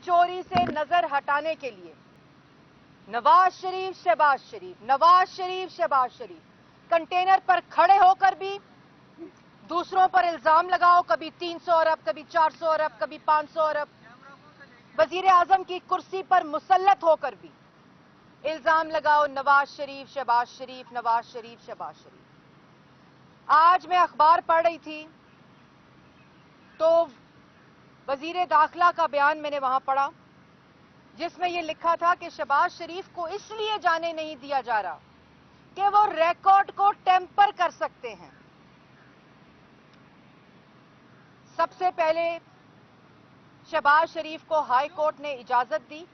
चोरी से नजर हटाने के लिए नवाज शरीफ, शहबाज शरीफ, नवाज शरीफ, शहबाज शरीफ कंटेनर पर खड़े होकर भी दूसरों पर इल्जाम लगाओ, कभी 300 अरब, कभी 400 अरब, कभी 500 अरब। वजीर आजम की कुर्सी पर मुसल्लत होकर भी इल्जाम लगाओ नवाज शरीफ, शहबाज शरीफ, नवाज शरीफ, शहबाज शरीफ। आज मैं अखबार पढ़ रही थी तो वजीर दाखिला का बयान मैंने वहां पढ़ा, जिसमें यह लिखा था कि शहबाज शरीफ को इसलिए जाने नहीं दिया जा रहा कि वो रिकॉर्ड को टेम्पर कर सकते हैं। सबसे पहले शहबाज शरीफ को हाई कोर्ट ने इजाजत दी।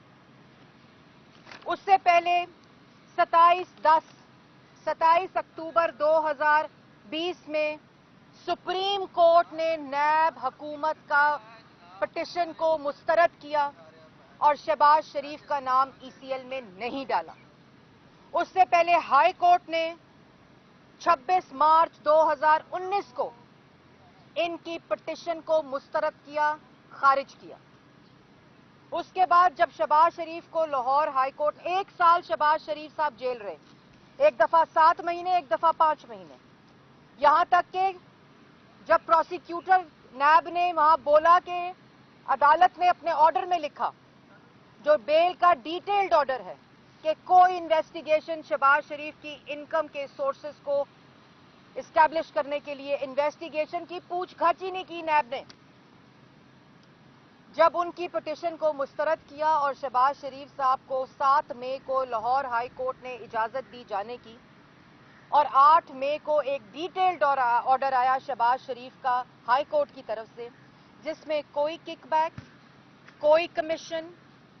उससे पहले 27 अक्टूबर 2020 में सुप्रीम कोर्ट ने नैब हुकूमत का पिटिशन को मुस्तरद किया और शहबाज शरीफ का नाम ईसीएल में नहीं डाला। उससे पहले हाई कोर्ट ने 26 मार्च 2019 को इनकी पिटिशन को मुस्तरद किया, खारिज किया। उसके बाद जब शहबाज शरीफ को लाहौर हाई कोर्ट 1 साल शहबाज शरीफ साहब जेल रहे, एक दफा 7 महीने, एक दफा 5 महीने, यहां तक कि जब प्रोसिक्यूटर नैब ने वहां बोला कि अदालत ने अपने ऑर्डर में लिखा, जो बेल का डिटेल्ड ऑर्डर है, कि कोई इन्वेस्टिगेशन शहबाज शरीफ की इनकम के सोर्सेस को इस्टेब्लिश करने के लिए इन्वेस्टिगेशन की पूछताछ ही नहीं की नैब ने। जब उनकी पिटिशन को मुस्तरद किया और शहबाज शरीफ साहब को 7 मई को लाहौर हाई कोर्ट ने इजाजत दी जाने की और 8 मई को एक डिटेल्ड ऑर्डर आया शहबाज शरीफ का हाई कोर्ट की तरफ से, जिसमें कोई किकबैक, कोई कमीशन,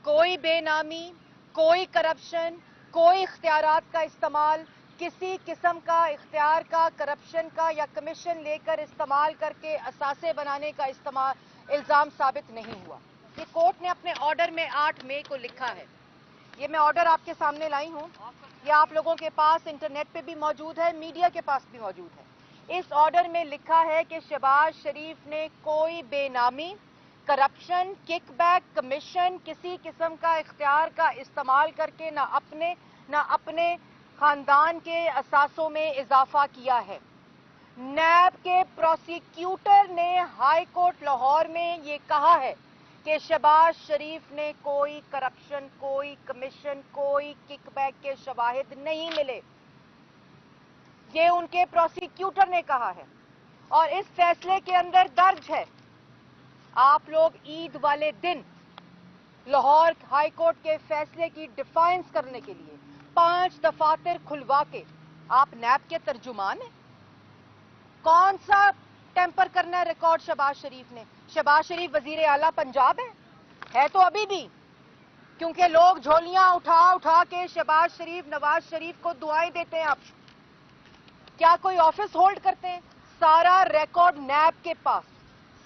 कोई बेनामी, कोई करप्शन, कोई इख्तियारात का इस्तेमाल, किसी किस्म का इख्तियार का, करप्शन का या कमीशन लेकर इस्तेमाल करके असासे बनाने का इल्जाम साबित नहीं हुआ। ये कोर्ट ने अपने ऑर्डर में 8 मई को लिखा है। ये मैं ऑर्डर आपके सामने लाई हूं, ये आप लोगों के पास इंटरनेट पे भी मौजूद है, मीडिया के पास भी मौजूद है। इस ऑर्डर में लिखा है कि शहबाज शरीफ ने कोई बेनामी, करप्शन, किकबैक, कमीशन, किसी किस्म का इख्तियार का इस्तेमाल करके ना अपने खानदान के असासों में इजाफा किया है। नैब के प्रोसिक्यूटर ने हाई कोर्ट लाहौर में ये कहा है कि शहबाज शरीफ ने कोई करप्शन, कोई कमीशन, कोई किकबैक के शवाहिद नहीं मिले। ये उनके प्रोसिक्यूटर ने कहा है और इस फैसले के अंदर दर्ज है। आप लोग ईद वाले दिन लाहौर हाई कोर्ट के फैसले की डिफाइंस करने के लिए 5 दफातर खुलवा के आप नैब के तर्जुमान हैं। कौन सा टेम्पर करना है रिकॉर्ड शहबाज शरीफ ने? शहबाज शरीफ वजीर आला पंजाब है तो अभी भी, क्योंकि लोग झोलियां उठा उठा के शहबाज शरीफ, नवाज शरीफ को दुआएं देते हैं। आप क्या कोई ऑफिस होल्ड करते हैं? सारा रिकॉर्ड नैब के पास,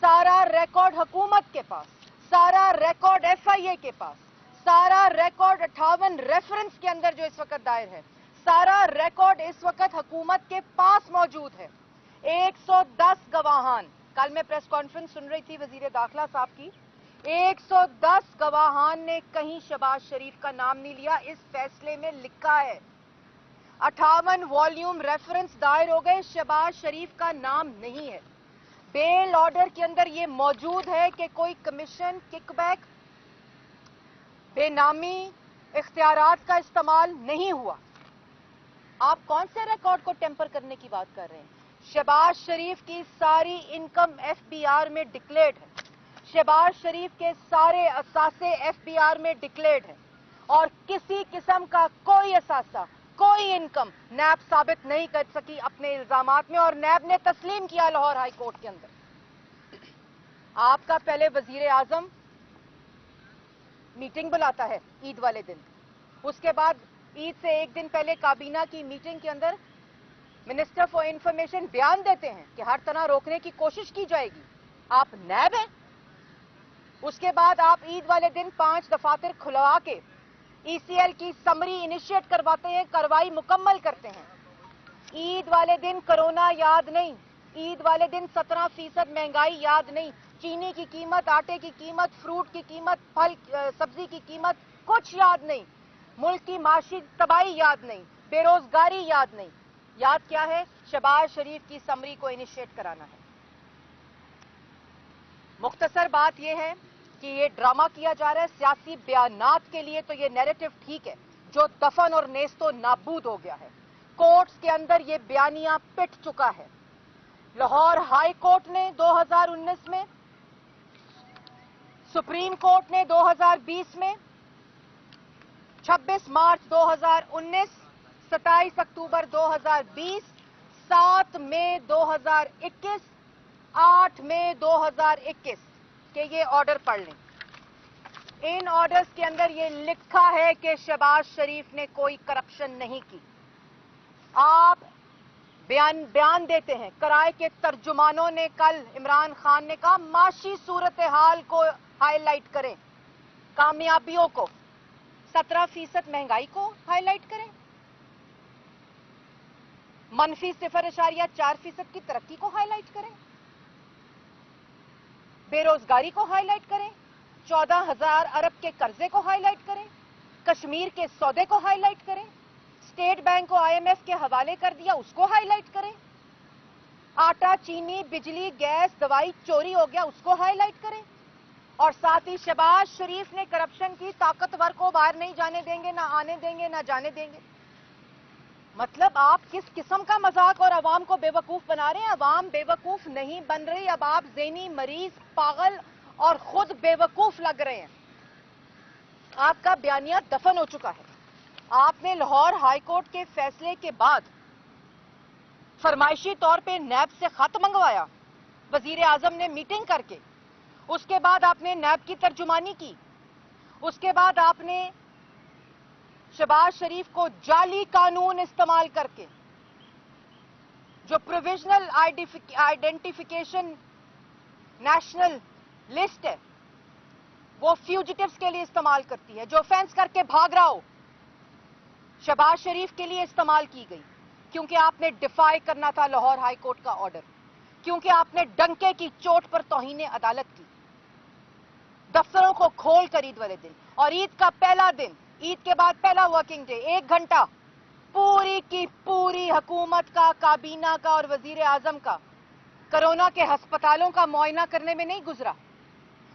सारा रिकॉर्ड हुकूमत के पास, सारा रिकॉर्ड एफआईए के पास, सारा रिकॉर्ड 58 रेफरेंस के अंदर जो इस वक्त दायर है, सारा रिकॉर्ड इस वक्त हुकूमत के पास मौजूद है। 110 गवाहान, कल मैं प्रेस कॉन्फ्रेंस सुन रही थी वजीर दाखिला साहब की, 110 गवाहान ने कहीं शहबाज शरीफ का नाम नहीं लिया। इस फैसले में लिखा है 58 वॉल्यूम रेफरेंस दायर हो गए, शहबाज शरीफ का नाम नहीं है। बेल ऑर्डर के अंदर यह मौजूद है कि कोई कमीशन, किकबैक, बेनामी, इख्तियारात का इस्तेमाल नहीं हुआ। आप कौन से रिकॉर्ड को टेम्पर करने की बात कर रहे हैं? शहबाज शरीफ की सारी इनकम एफबीआर में डिक्लेयर्ड है, शहबाज शरीफ के सारे असासे एफबीआर में डिक्लेयर्ड है और किसी किस्म का कोई असासा, कोई इनकम नैब साबित नहीं कर सकी अपने इल्जामात में, और नैब ने तस्लीम किया लाहौर हाई कोर्ट के अंदर। आपका पहले वजीर आजम मीटिंग बुलाता है ईद वाले दिन, उसके बाद ईद से एक दिन पहले काबीना की मीटिंग के अंदर मिनिस्टर फॉर इंफॉर्मेशन बयान देते हैं कि हर तरह रोकने की कोशिश की जाएगी। आप नैब हैं। उसके बाद आप ईद वाले दिन 5 दफातर खुलवा के ईसीएल की समरी इनिशिएट करवाते हैं, कार्रवाई मुकम्मल करते हैं। ईद वाले दिन कोरोना याद नहीं, ईद वाले दिन 17% महंगाई याद नहीं, चीनी की कीमत, आटे की कीमत, फ्रूट की कीमत, फल सब्जी की कीमत कुछ याद नहीं। मुल्क की माशी तबाही याद नहीं, बेरोजगारी याद नहीं। याद क्या है? शहबाज शरीफ की समरी को इनिशिएट कराना है। मुख्तसर बात यह है कि ये ड्रामा किया जा रहा है सियासी बयानात के लिए। तो ये नैरेटिव ठीक है जो दफन और नेस्तो नाबूद हो गया है। कोर्ट्स के अंदर ये बयानिया पिट चुका है। लाहौर हाई कोर्ट ने 2019 में, सुप्रीम कोर्ट ने 2020 में, 26 मार्च 2019, 27 अक्टूबर 2020, 7 मई 2021, 8 मई 2021 के ये ऑर्डर पढ़ लें। इन ऑर्डर्स के अंदर ये लिखा है कि शहबाज शरीफ ने कोई करप्शन नहीं की। आप बयान देते हैं। कराए के तर्जुमानों ने कल इमरान खान ने कहा माशी सूरत हाल को हाईलाइट करें, कामयाबियों को, 17% महंगाई को हाईलाइट करें, मनफी 0.4% की तरक्की को हाईलाइट करें, बेरोजगारी को हाईलाइट करें, 14,000 अरब के कर्जे को हाईलाइट करें, कश्मीर के सौदे को हाईलाइट करें, स्टेट बैंक को IMF के हवाले कर दिया उसको हाईलाइट करें, आटा, चीनी, बिजली, गैस, दवाई चोरी हो गया उसको हाईलाइट करें, और साथ ही शहबाज शरीफ ने करप्शन की, ताकतवर को बाहर नहीं जाने देंगे, ना आने देंगे, ना जाने देंगे। मतलब आप किस किस्म का मजाक और अवाम को बेवकूफ बना रहे हैं? अवाम बेवकूफ नहीं बन रही, अब आप ज़हनी मरीज, पागल और खुद बेवकूफ लग रहे हैं। आपका बयानिया दफन हो चुका है। आपने लाहौर हाई कोर्ट के फैसले के बाद फरमाइशी तौर पे नैब से खत मंगवाया, वजीर आजम ने मीटिंग करके, उसके बाद आपने नैब की तर्जुमानी की, उसके बाद आपने शहबाज शरीफ को जाली कानून इस्तेमाल करके, जो प्रोविजनल आइडेंटिफिकेशन नेशनल लिस्ट है वो फ्यूजिटिव्स के लिए इस्तेमाल करती है, जो ऑफेंस करके भाग रहा हो, शहबाज शरीफ के लिए इस्तेमाल की गई, क्योंकि आपने डिफाई करना था लाहौर हाई कोर्ट का ऑर्डर, क्योंकि आपने डंके की चोट पर तौहीन अदालत की। दफ्तरों को खोल कर ईद वाले दिन और ईद का पहला दिन, ईद के बाद पहला वर्किंग डे, 1 घंटा पूरी की पूरी हुकूमत का, काबीना का और वजीर आजम का कोरोना के अस्पतालों का मुआयना करने में नहीं गुजरा,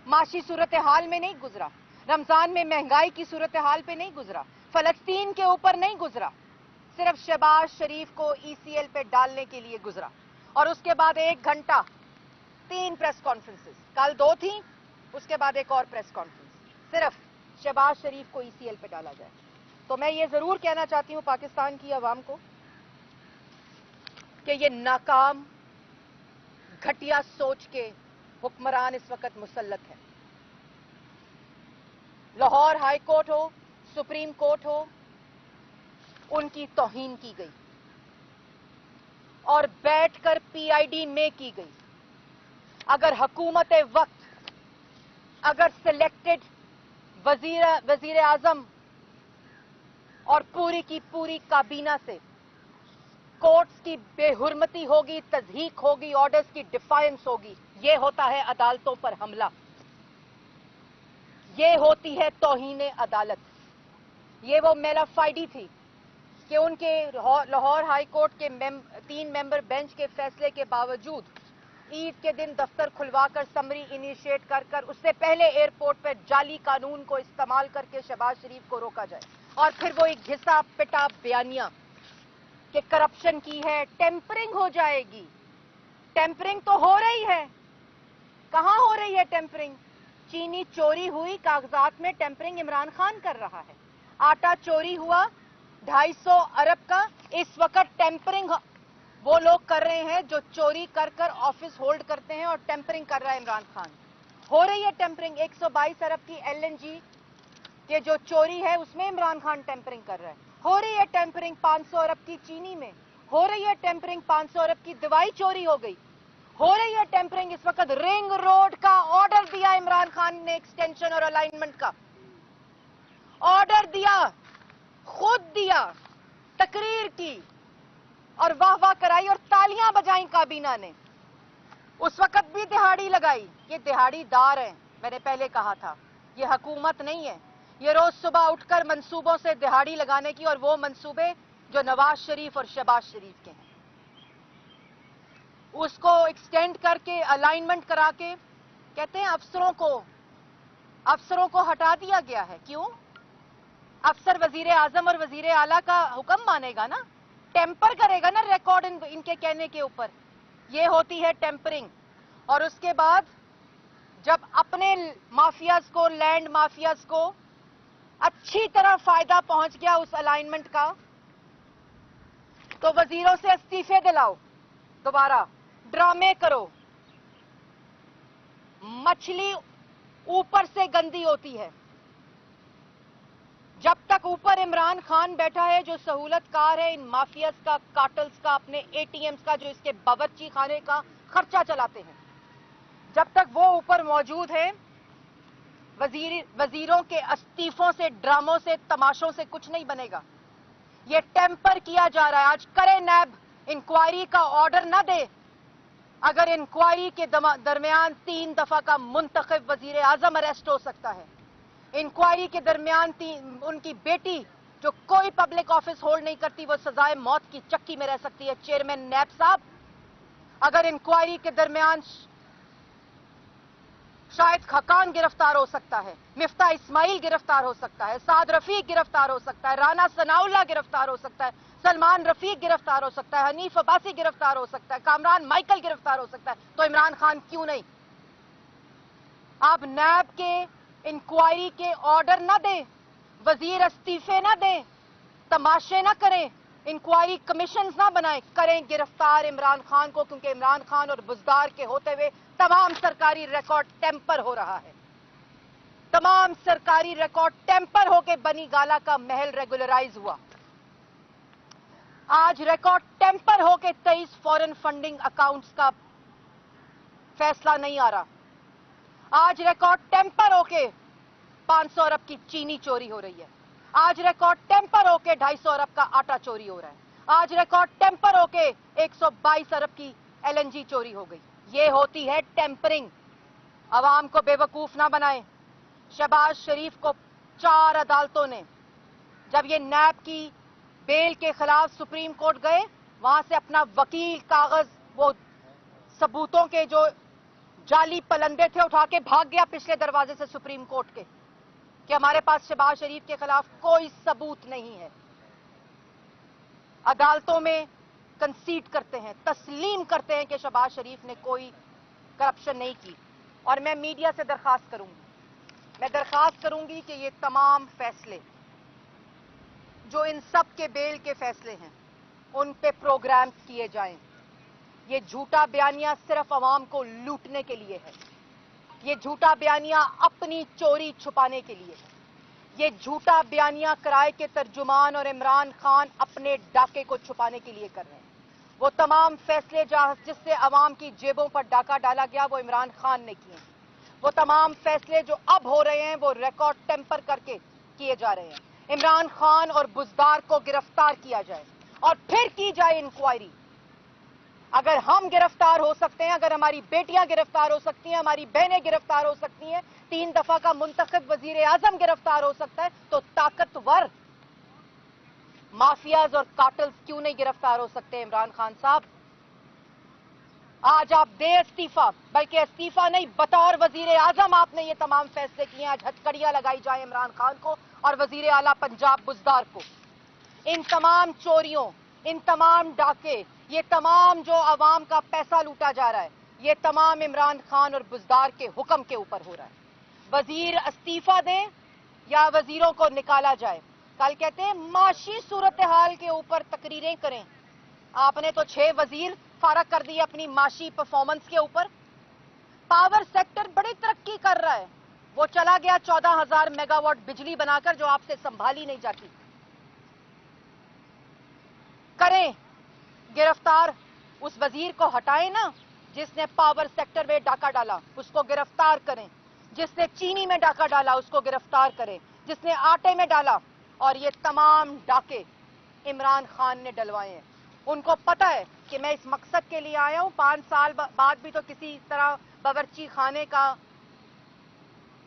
माशी सूरत हाल में नहीं गुजरा, रमजान में महंगाई की सूरत हाल पे नहीं गुजरा, फलस्तीन के ऊपर नहीं गुजरा, सिर्फ शहबाज शरीफ को ECL पे डालने के लिए गुजरा। और उसके बाद 1 घंटा 3 प्रेस कॉन्फ्रेंसेस, कल 2 थी, उसके बाद एक और प्रेस कॉन्फ्रेंस, सिर्फ शहबाज शरीफ को ECL पे डाला जाए। तो मैं ये जरूर कहना चाहती हूं पाकिस्तान की आवाम को कि ये नाकाम घटिया सोच के हुक्मरान इस वक्त मुसल्लत है। लाहौर हाई कोर्ट हो, सुप्रीम कोर्ट हो, उनकी तौहीन की गई और बैठकर PID में की गई। अगर हुकूमत वक्त, अगर सिलेक्टेड वजीर आजम और पूरी की पूरी काबीना से कोर्ट्स की बेहुरमती होगी, तज़हीक होगी, ऑर्डर्स की डिफायंस होगी, ये होता है अदालतों पर हमला, ये होती है तौहीन अदालत। ये वो मेलाफाइडी थी कि उनके लाहौर हाई कोर्ट के 3 मेंबर बेंच के फैसले के बावजूद ईद के दिन दफ्तर खुलवाकर समरी इनिशिएट कर उससे पहले एयरपोर्ट पर जाली कानून को इस्तेमाल करके शहबाज शरीफ को रोका जाए, और फिर वो एक घिसा पिटा बयानिया कि करप्शन की है, टेम्परिंग हो जाएगी। टेम्परिंग तो हो रही है। कहां हो रही है टेम्परिंग? चीनी चोरी हुई, कागजात में टेम्परिंग इमरान खान कर रहा है। आटा चोरी हुआ 250 अरब का, इस वक्त टेम्परिंग वो लोग कर रहे हैं जो चोरी कर कर ऑफिस होल्ड करते हैं, और टेम्परिंग कर रहा है इमरान खान। हो रही है टेम्परिंग। 122 अरब की LNG के जो चोरी है उसमें इमरान खान टेम्परिंग कर रहा है। हो रही है टेम्परिंग 500 अरब की चीनी में, हो रही है टेम्परिंग 500 अरब की दवाई चोरी हो गई, हो रही है टेम्परिंग इस वक्त रिंग रोड का ऑर्डर दिया इमरान खान ने, एक्सटेंशन और अलाइनमेंट का ऑर्डर दिया, खुद दिया, तकरीर की और वाह वाह कराई और तालियां बजाई काबीना ने। उस वक्त भी दिहाड़ी लगाई। ये दिहाड़ीदार हैं, मैंने पहले कहा था, ये हुकूमत नहीं है। ये रोज सुबह उठकर मंसूबों से दिहाड़ी लगाने की, और वो मंसूबे जो नवाज शरीफ और शहबाज शरीफ के हैं, उसको एक्सटेंड करके अलाइनमेंट करा के कहते हैं अफसरों को हटा दिया गया है। क्यों? अफसर वजीर आजम और वजीर आला का हुक्म मानेगा ना, टेम्पर करेगा ना रिकॉर्ड इनके कहने के ऊपर। ये होती है टेम्परिंग। और उसके बाद जब अपने माफियाज को, लैंड माफियाज को अच्छी तरह फायदा पहुंच गया उस अलाइनमेंट का, तो वजीरों से इस्तीफे दिलाओ, दोबारा ड्रामे करो। मछली ऊपर से गंदी होती है। जब तक ऊपर इमरान खान बैठा है, जो सहूलतकार है इन माफियाज का, कार्टल्स का, अपने एटीएम्स का, जो इसके बावर्ची खाने का खर्चा चलाते हैं, जब तक वो ऊपर मौजूद है, वजीरों के इस्तीफों से, ड्रामों से, तमाशों से कुछ नहीं बनेगा। ये टेम्पर किया जा रहा है। आज करे नैब इंक्वायरी का ऑर्डर ना दे, अगर इंक्वायरी के दरमियान 3 दफा का मुंतखब वजीर आजम अरेस्ट हो सकता है। इंक्वायरी के दरमियान उनकी बेटी, जो कोई पब्लिक ऑफिस होल्ड नहीं करती, वो सजाए मौत की चक्की में रह सकती है। चेयरमैन नैब साहब, अगर इंक्वायरी के दरमियान शाहिद खाकान गिरफ्तार हो सकता है, मिफ्ता इस्माइल गिरफ्तार हो सकता है, साद रफीक गिरफ्तार हो सकता है, राना सनाउल्लाह गिरफ्तार हो सकता है, सलमान रफीक गिरफ्तार हो सकता है, हनीफ अब्बासी गिरफ्तार हो सकता है, कामरान माइकल गिरफ्तार हो सकता है, तो इमरान खान क्यों नहीं? आप नैब के इंक्वायरी के ऑर्डर ना दें, वजीर इस्तीफे ना दें, तमाशे ना करें, इंक्वायरी कमीशन ना बनाएं, करें गिरफ्तार इमरान खान को, क्योंकि इमरान खान और बुजदार के होते हुए तमाम सरकारी रिकॉर्ड टेम्पर हो रहा है। तमाम सरकारी रिकॉर्ड टेम्पर होकर बनी गाला का महल रेगुलराइज हुआ। आज रिकॉर्ड टेम्पर होकर 23 फॉरेन फंडिंग अकाउंट्स का फैसला नहीं आ रहा। आज रिकॉर्ड टेम्पर होके 500 अरब की चीनी चोरी हो रही है। आज रिकॉर्ड टेम्पर होके 250 अरब का आटा चोरी हो रहा है। आज रिकॉर्ड टेम्पर होके 122 अरब की एलएनजी चोरी हो गई। ये होती है टेम्परिंग। अवाम को बेवकूफ ना बनाएं। शहबाज शरीफ को 4 अदालतों ने, जब ये नैब की बेल के खिलाफ सुप्रीम कोर्ट गए, वहां से अपना वकील कागज, वो सबूतों के जो जाली पलंदे थे, उठा के भाग गया पिछले दरवाजे से सुप्रीम कोर्ट के, कि हमारे पास शहबाज शरीफ के खिलाफ कोई सबूत नहीं है। अदालतों में कंसीड करते हैं, तस्लीम करते हैं कि शहबाज शरीफ ने कोई करप्शन नहीं की। और मैं मीडिया से दरखास्त करूंगी कि ये तमाम फैसले जो इन सब के बेल के फैसले हैं, उन पे प्रोग्राम्स किए जाएं। ये झूठा बयानिया सिर्फ अवाम को लूटने के लिए है। ये झूठा बयानिया अपनी चोरी छुपाने के लिए है। ये झूठा बयानिया किराए के तर्जुमान और इमरान खान अपने डाके को छुपाने के लिए कर रहे हैं। वो तमाम फैसले जिससे अवाम की जेबों पर डाका डाला गया, वो इमरान खान ने किए। वो तमाम फैसले जो अब हो रहे हैं, वो रिकॉर्ड टेम्पर करके किए जा रहे हैं। इमरान खान और बुजदार को गिरफ्तार किया जाए और फिर की जाए इंक्वायरी। अगर हम गिरफ्तार हो सकते हैं, अगर हमारी बेटियां गिरफ्तार हो सकती हैं, हमारी बहनें गिरफ्तार हो सकती हैं, 3 दफा का मुंतखब वजीर आजम गिरफ्तार हो सकता है, तो ताकतवर माफियाज और कार्टल्स क्यों नहीं गिरफ्तार हो सकते? इमरान खान साहब, आज आप दे इस्तीफा, बल्कि इस्तीफा नहीं, बतौर वजीर आजम आपने ये तमाम फैसले किए। आज हथकड़ियां लगाई जाए इमरान खान को और वजीर आला पंजाब बुजदार को। इन तमाम चोरियों, इन तमाम डाके, ये तमाम जो अवाम का पैसा लूटा जा रहा है, ये तमाम इमरान खान और बुजदार के हुक्म के ऊपर हो रहा है। वजीर इस्तीफा दें या वजीरों को निकाला जाए। कल कहते हैं माशी सूरत हाल के ऊपर तकरीरें करें। आपने तो 6 वजीर फारग कर दिए अपनी माशी परफॉर्मेंस के ऊपर। पावर सेक्टर बड़ी तरक्की कर रहा है, वो चला गया 14,000 मेगावाट बिजली बनाकर, जो आपसे संभाली नहीं जाती। करें गिरफ्तार, उस वजीर को हटाएं ना जिसने पावर सेक्टर में डाका डाला, उसको गिरफ्तार करें। जिसने चीनी में डाका डाला, उसको गिरफ्तार करें। जिसने आटे में डाला, और ये तमाम डाके इमरान खान ने डलवाए हैं। उनको पता है कि मैं इस मकसद के लिए आया हूं। 5 साल बाद भी तो किसी तरह बावर्ची खाने का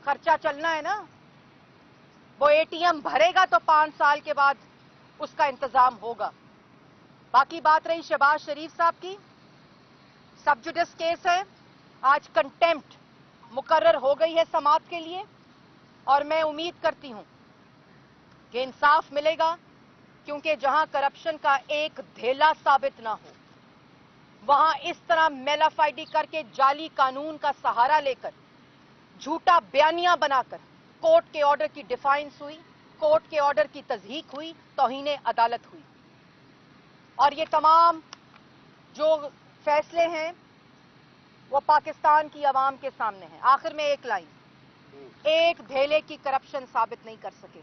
खर्चा चलना है ना। वो एटीएम भरेगा तो 5 साल के बाद उसका इंतजाम होगा। बाकी बात रही शहबाज शरीफ साहब की, सब जुडिस केस है, आज कंटेम्प्ट मुकर्रर हो गई है समाअत के लिए और मैं उम्मीद करती हूं कि इंसाफ मिलेगा, क्योंकि जहां करप्शन का एक धेला साबित ना हो, वहां इस तरह मेलाफाइडी करके जाली कानून का सहारा लेकर झूठा बयानिया बनाकर कोर्ट के ऑर्डर की डिफाइंस हुई, कोर्ट के ऑर्डर की तज़हीक हुई, तौहीन अदालत हुई। और ये तमाम जो फैसले हैं वो पाकिस्तान की आवाम के सामने हैं। आखिर में एक लाइन, एक धेले की करप्शन साबित नहीं कर सके,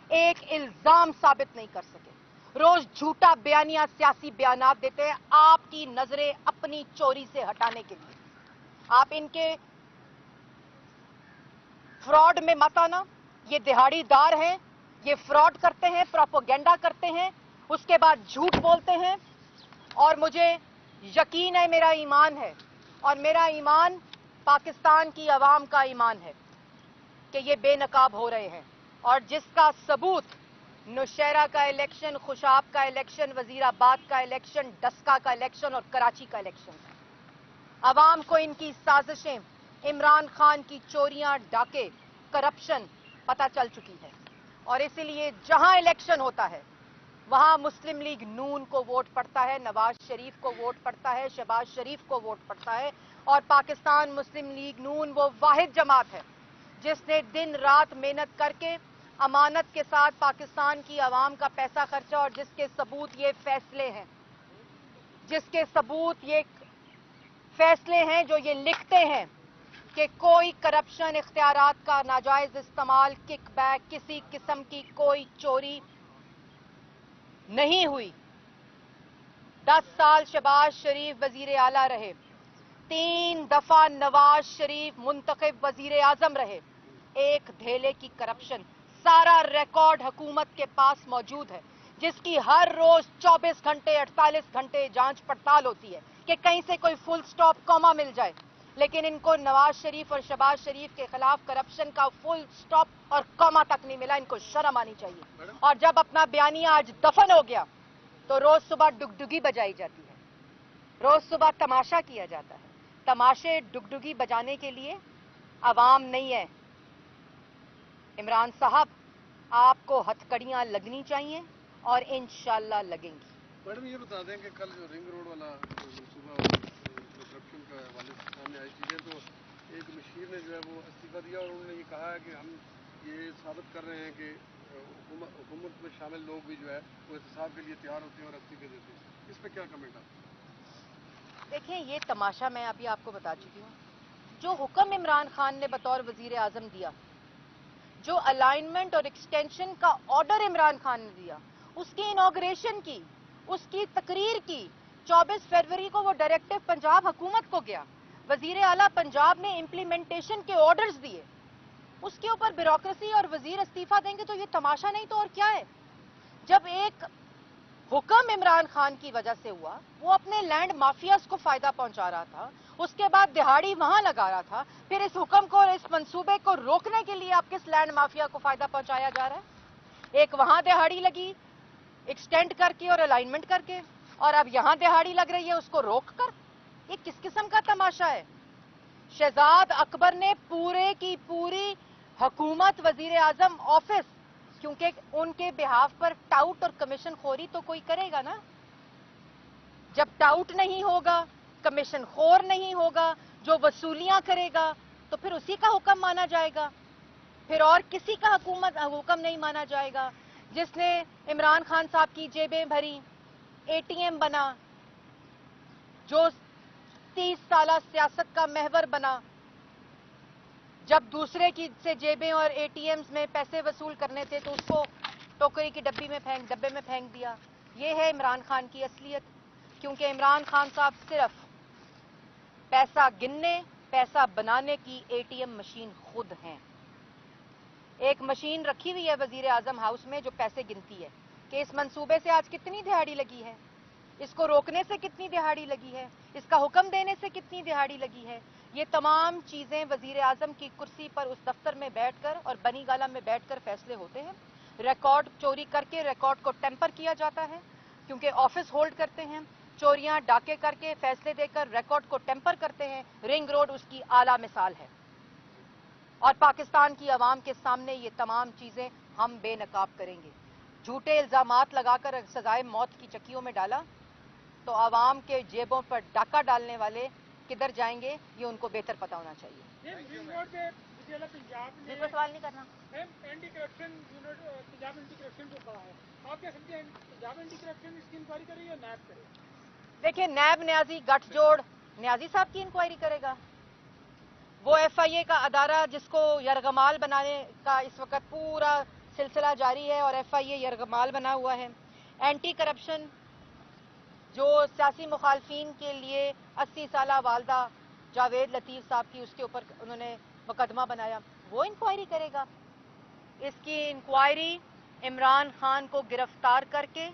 एक इल्जाम साबित नहीं कर सके। रोज झूठा बयानिया सियासी बयानात देते हैं आपकी नजरें अपनी चोरी से हटाने के लिए। आप इनके फ्रॉड में मत आना। ये दिहाड़ीदार हैं, ये फ्रॉड करते हैं, प्रोपोगेंडा करते हैं, उसके बाद झूठ बोलते हैं। और मुझे यकीन है, मेरा ईमान है और मेरा ईमान पाकिस्तान की आवाम का ईमान है कि ये बेनकाब हो रहे हैं। और जिसका सबूत नौशहरा का इलेक्शन, खुशाब का इलेक्शन, वजीराबाद का इलेक्शन, डस्का का इलेक्शन और कराची का इलेक्शन है। आवाम को इनकी साजिशें, इमरान खान की चोरियां, डाके, करप्शन पता चल चुकी है। और इसीलिए जहां इलेक्शन होता है वहां मुस्लिम लीग नून को वोट पड़ता है, नवाज शरीफ को वोट पड़ता है, शहबाज शरीफ को वोट पड़ता है। और पाकिस्तान मुस्लिम लीग नून वो वाहिद जमात है जिसने दिन रात मेहनत करके अमानत के साथ पाकिस्तान की आवाम का पैसा खर्चा, और जिसके सबूत ये फैसले हैं, जिसके सबूत ये फैसले हैं जो ये लिखते हैं कि कोई करप्शन, इख्तियारात का नाजायज इस्तेमाल, किकबैक, किसी किस्म की कोई चोरी नहीं हुई। 10 साल शहबाज शरीफ वजीर आला रहे, 3 दफा नवाज शरीफ मुंतखब वजीर आजम रहे। एक धेले की करप्शन, सारा रिकॉर्ड हुकूमत के पास मौजूद है, जिसकी हर रोज 24 घंटे 48 घंटे जांच पड़ताल होती है कि कहीं से कोई फुल स्टॉप कॉमा मिल जाए। लेकिन इनको नवाज शरीफ और शहबाज शरीफ के खिलाफ करप्शन का फुल स्टॉप और कॉमा तक नहीं मिला। इनको शर्म आनी चाहिए। और जब अपना बयानिया आज दफन हो गया तो रोज सुबह डुगडुगी बजाई जाती है, रोज सुबह तमाशा किया जाता है। तमाशे डुगडुगी बजाने के लिए आवाम नहीं है। इमरान साहब, आपको हथकड़ियां लगनी चाहिए और इंशाल्लाह लगेंगी। मैडम, ये बता दें कि कल जो रिंग रोड वाला सुबह करप्शन का हवाले से सामने आई चीज़ें, तो एक मशीर ने जो है वो इस्तीफा दिया और उन्होंने ये कहा है कि हम ये साबित कर रहे हैं कि हुकूमत में शामिल लोग भी जो है वो एहतसाब के लिए तैयार होते हैं और इस्तीफे देते हैं। इस पर क्या कमेंट आप? देखिए, ये तमाशा मैं अभी आपको बता चुकी हूँ। जो हुक्म इमरान खान ने बतौर वजीर आजम दिया, जो अलाइनमेंट और एक्सटेंशन का ऑर्डर इमरान खान ने दिया, उसकी इनॉग्रेशन की, उसकी तकरीर की, 24 फरवरी को वो डायरेक्टिव पंजाब हुकूमत को गया। वजीर आला पंजाब ने इम्प्लीमेंटेशन के ऑर्डर्स दिए। उसके ऊपर ब्यूरोक्रेसी और वजीर इस्तीफा देंगे तो ये तमाशा नहीं तो और क्या है। जब एक हुक्म इमरान खान की वजह से हुआ, वो अपने लैंड माफियाज को फायदा पहुंचा रहा था, उसके बाद दिहाड़ी वहां लगा रहा था, फिर इस हुक्म को और इस मंसूबे को रोकने के लिए आप किस लैंड माफिया को फायदा पहुंचाया जा रहा है? एक वहां दिहाड़ी लगी एक्सटेंड करके और अलाइनमेंट करके, और अब यहां दिहाड़ी लग रही है उसको रोक कर। ये किस किस्म का तमाशा है? शहजाद अकबर ने पूरे की पूरी हुकूमत, वजीर आजम ऑफिस, क्योंकि उनके बिहाफ पर टाउट और कमीशन खोरी तो कोई करेगा ना। जब टाउट नहीं होगा, कमीशन खोर नहीं होगा, जो वसूलियां करेगा, तो फिर उसी का हुक्म माना जाएगा, फिर और किसी का हुक्म नहीं माना जाएगा। जिसने इमरान खान साहब की जेबें भरी, एटीएम बना, जो 30 साल सियासत का महवर बना, जब दूसरे की से जेबें और एटीएम्स में पैसे वसूल करने थे तो उसको टोकरी की डब्बे में फेंक दिया। ये है इमरान खान की असलियत। क्योंकि इमरान खान साहब सिर्फ पैसा गिनने, पैसा बनाने की एटीएम मशीन खुद हैं। एक मशीन रखी हुई है वजीर आजम हाउस में जो पैसे गिनती है कि इस मंसूबे से आज कितनी दिहाड़ी लगी है, इसको रोकने से कितनी दिहाड़ी लगी है, इसका हुक्म देने से कितनी दिहाड़ी लगी है। ये तमाम चीज़ें वज़ीर आज़म की कुर्सी पर उस दफ्तर में बैठकर और बनी गाला में बैठकर फैसले होते हैं। रिकॉर्ड चोरी करके रिकॉर्ड को टेम्पर किया जाता है, क्योंकि ऑफिस होल्ड करते हैं। चोरियां डाके करके फैसले देकर रिकॉर्ड को टेम्पर करते हैं। रिंग रोड उसकी आला मिसाल है और पाकिस्तान की आवाम के सामने ये तमाम चीज़ें हम बेनकाब करेंगे। झूठे इल्ज़ामात लगाकर सजाए मौत की चक्कियों में डाला तो आवाम के जेबों पर डाका डालने वाले किधर जाएंगे, ये उनको बेहतर पता होना चाहिए। पंजाब कोई सवाल नहीं करना। Anti corruption unit Punjab anti corruption जो कहा है, आप क्या समझते हैं पंजाब एंटी करप्शन इसकी इंक्वायरी करे या नैब करे? देखिए, नैब न्याजी गठजोड़ न्याजी साहब की इंक्वायरी करेगा। वो एफआईए का अदारा जिसको यरगमाल बनाने का इस वक्त पूरा सिलसिला जारी है और एफआईए यरगमाल बना हुआ है। एंटी करप्शन जो सियासी मुखालफिन के लिए 80 साला वालदा जावेद लतीफ़ साहब की, उसके ऊपर उन्होंने मुकदमा बनाया, वो इंक्वायरी करेगा। इसकी इंक्वायरी इमरान खान को गिरफ्तार करके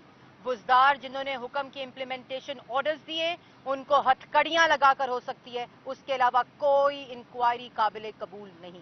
बुजदार जिन्होंने हुक्म की इम्प्लीमेंटेशन ऑर्डर्स दिए उनको हथकड़ियां लगाकर हो सकती है, उसके अलावा कोई इंक्वायरी काबिल कबूल नहीं।